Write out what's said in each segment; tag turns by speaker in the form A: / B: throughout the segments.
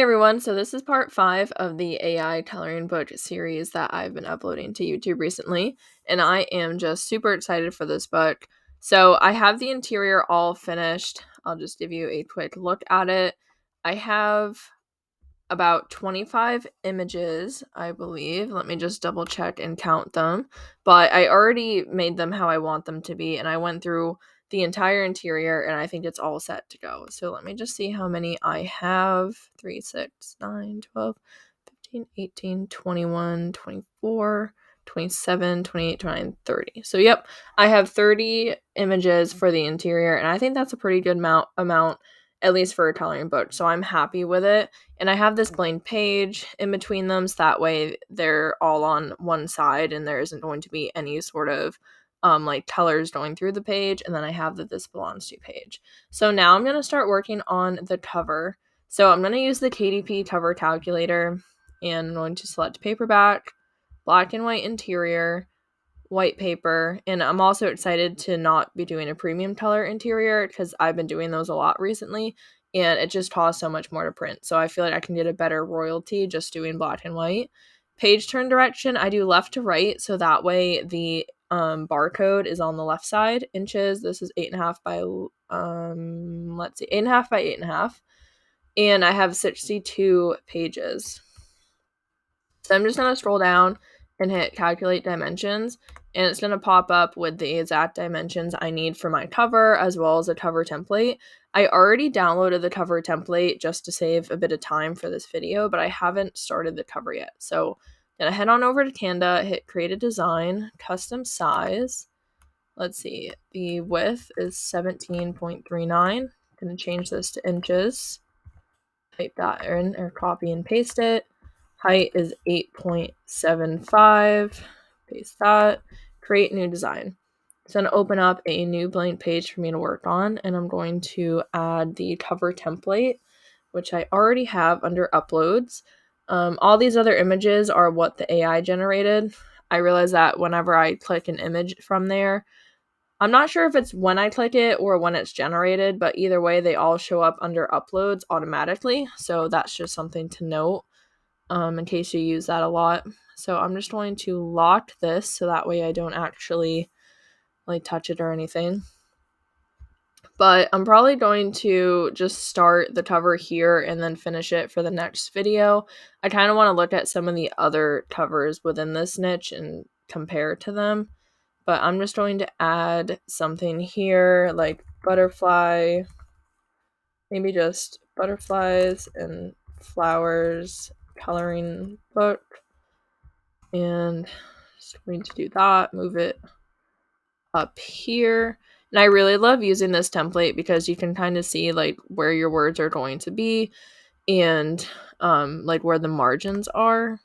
A: Hey everyone, so this is part 5 of the AI coloring book series that I've been uploading to YouTube recently, and I am just super excited for this book. So I have the interior all finished. I'll just give you a quick look at it. I have about 25 images, I believe. Let me just double check and count them. But I already made them how I want them to be, and I went through the entire interior, and I think it's all set to go. So let me just see how many I have. 3, 6, 9, 12, 15, 18, 21, 24, 27, 28, 29, 30. So yep, I have 30 images for the interior, and I think that's a pretty good amount at least for a coloring book. So I'm happy with it. And I have this blank page in between them, so that way they're all on one side and there isn't going to be any sort of like colors going through the page. And then I have the This Belongs To page. So now I'm going to start working on the cover. So I'm going to use the KDP cover calculator, and I'm going to select paperback, black and white interior, white paper, and I'm also excited to not be doing a premium color interior because I've been doing those a lot recently and it just costs so much more to print. So I feel like I can get a better royalty just doing black and white. Page turn direction, I do left to right, so that way the barcode is on the left side. Inches, this is 8.5 by 8.5 by 8.5, and I have 62 pages. So I'm just going to scroll down and hit calculate dimensions, and it's going to pop up with the exact dimensions I need for my cover as well as a cover template. I already downloaded the cover template just to save a bit of time for this video, but I haven't started the cover yet. So I'm going to head on over to Canva, hit create a design, custom size. Let's see, the width is 17.39. I'm going to change this to inches. Type that in or copy and paste it. Height is 8.75. Paste that. Create new design. It's going to open up a new blank page for me to work on, and I'm going to add the cover template, which I already have under uploads. All these other images are what the AI generated. I realize that whenever I click an image from there, I'm not sure if it's when I click it or when it's generated, but either way, they all show up under uploads automatically. So that's just something to note in case you use that a lot. So I'm just going to lock this so that way I don't actually like touch it or anything. But I'm probably going to just start the cover here and then finish it for the next video. I kind of want to look at some of the other covers within this niche and compare to them. But I'm just going to add something here like butterfly, maybe just butterflies and flowers coloring book, and just going to do that, move it up here. And I really love using this template because you can kind of see like where your words are going to be and like where the margins are.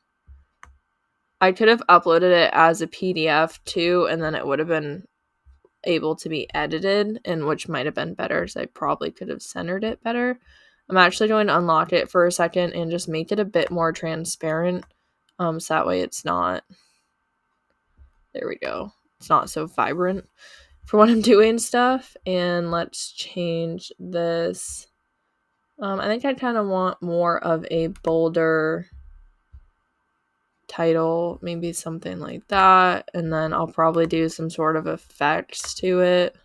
A: I could have uploaded it as a PDF too, and then it would have been able to be edited, and which might have been better, so I probably could have centered it better. I'm actually going to unlock it for a second and just make it a bit more transparent, so that way it's not, there we go, it's not so vibrant for when I'm doing stuff. And let's change this. I think I kind of want more of a bolder title, maybe something like that, and then I'll probably do some sort of effects to it.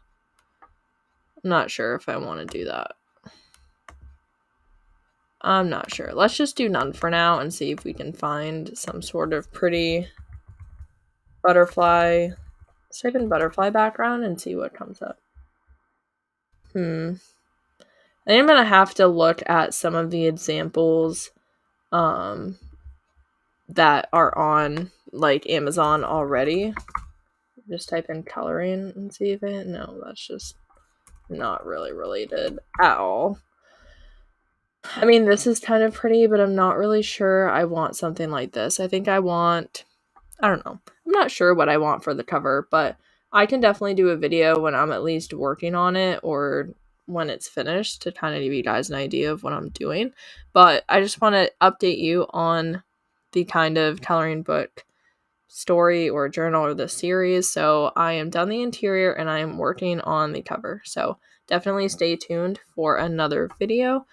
A: I'm not sure if I want to do that. I'm not sure. Let's just do none for now and see if we can find some sort of pretty butterfly. Let's type in butterfly background and see what comes up. I think I'm going to have to look at some of the examples that are on like Amazon already. Just type in coloring and see if it, no, that's just not really related at all. I mean, this is kind of pretty, but I'm not really sure I want something like this. I think I want, I don't know. I'm not sure what I want for the cover, but I can definitely do a video when I'm at least working on it or when it's finished to kind of give you guys an idea of what I'm doing. But I just want to update you on the kind of coloring book story or journal or the series. So I am done the interior and I am working on the cover. So definitely stay tuned for another video.